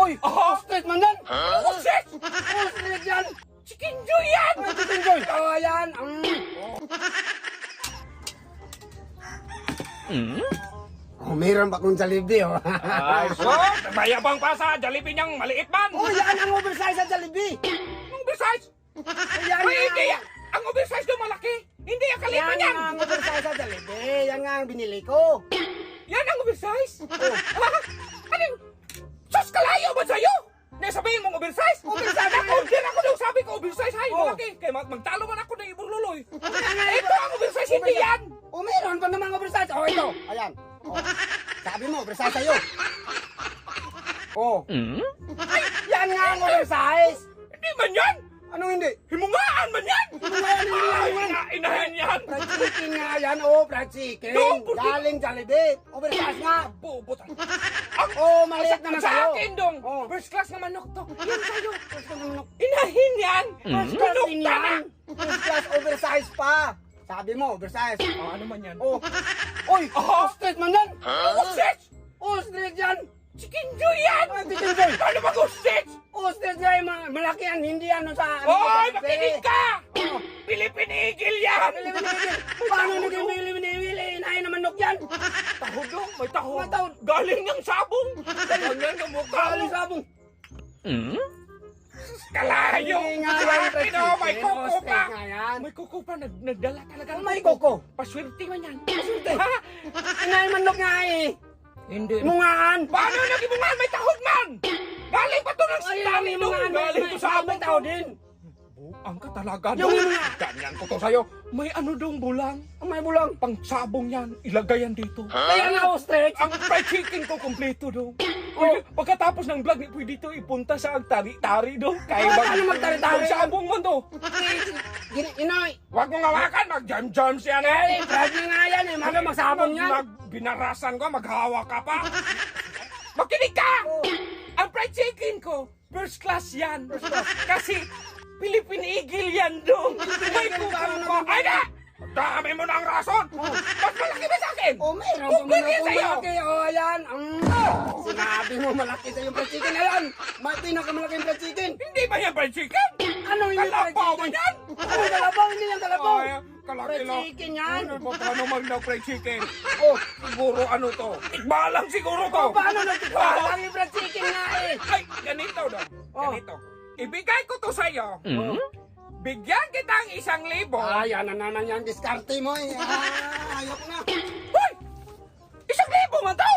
Uy! Ostrich man yan! Ostrich! Ostrich yan! Chicken Joy yan! Ay, Chicken Joy! Oh, yan! Oh, meron pa kong Jollibee, oh. Ay, so, mayabang pa sa Jollibee niyang maliit man. Oh, yan ang oversize sa Jollibee! Ang oversize? Yan Ay, hindi nga! yan. Ang oversize doon malaki. Hindi ang kalipan Yan yan. nga ang oversize sa Jollibee! Yan nga ang binili ko! Yan ang oversize? Anong? Sus, kalayo ba sa'yo? Nasabihin mong oversize? Oversize Ako, yan. din ako daw sabi ko oversize. Hay, Oh. malaki. Kaya magtalo man ako ng iburluloy. nga, Ito ang oversize, hindi yan. Oh, meron pa namang oversize! Oh, ito! Ayan! Oh. Sabi mo, oversize sa'yo! Oh! Yan nga ang oversize! Hindi man yan. Anong hindi? Himungaan man yan. Ay, inahin yan. Fried chicken nga yan, oh, fried chicken. No, puti. Galing Jollibee. Oversize nga. Bubot. Oh, maliit naman Sa sa'yo. akin dong. Oh. First class na manok to. Yan sa'yo. First class naman. Inahin yan. First class Manok din ka na. yan. First class oversize pa. Sabi mo, oversize. Oh, ano man yan? Oh. Uy, ostrich man yan. Ostrich! Ostrich yan. Chicken Joy yan! Ay, Chicken Joy. Ano ba ostrich? Ostrich yan, malaki yan. Hindi yan sa... Hoy, sa makinig ka! Oh. Philippine Eagle yan! Paano naging bili-bili? Inahin naman nok yan. Tahod dong, may tahod. May tahod. Galing ng sabong. Ganyan ang mukha Galing mo. sabong. Kalayo! Hindi nga yan, Sa akin, oh, may chicken. kuko pa! Ostrich nga yan. May kuko pa, nagdala talaga. Oh, ng may kuko. Paswerte man yan. Paswerte. Ha? Inahin man nok nga eh. Hindi. Mungaan. Paano nag-ibungan? May tahod man! Galing pa to ng Ay, dami yung dong. mga Galing to sa abong may tao din. Ang ka talaga Yung dong. mga- Ganyan ko to sa'yo. May ano dong bulang. Ang may bulang. Pang sabong yan. Ilagay yan dito. Kaya nga ostrich. Ang fried chicken ko kompleto dong. Oh. Pagkatapos ng vlog, pwede to ipunta sa tari-tari dong. Kaya Paano magtari-tari? Pang sabong mo to. Inoy. Huwag mong hawakan. Mag-jam-jams yan Eh, eh. fried na nga yan eh. Maga magsabong yan. Binarasan ko, maghawa ka pa. Makinig ka! Oh. Ang fried chicken ko, first class yan. Kasi Philippine Eagle yan dong. May Eagle, kuko paano pa. naman? Ay na! Dami mo ng rason. Mas malaki ba sa akin? Oh, meron Kung pa ganyan sa'yo. malaki. Oh, ayan. Sinabi mo malaki sa yung fried chicken na yan. May pinakamalaking fried chicken. Hindi ba yan fried chicken? Ano yung fried Kalabaw chicken? yan? Ano yung kalabaw? Hindi yung kalabaw. Ay, kalaki Fried lang. chicken yan. Ano ba paano mag-fried chicken? Oh, Siguro ano to? Tikbalang siguro to. paano nagtipalang yung fried chicken nga eh? Ay, ganito daw. Oh. Ganito. Ibigay ko to sa'yo. Oh. Bigyan kitang 1,000. Ay, yan na naman yan. Diskarte mo eh. Ayok na. Hoy! 1,000 man to!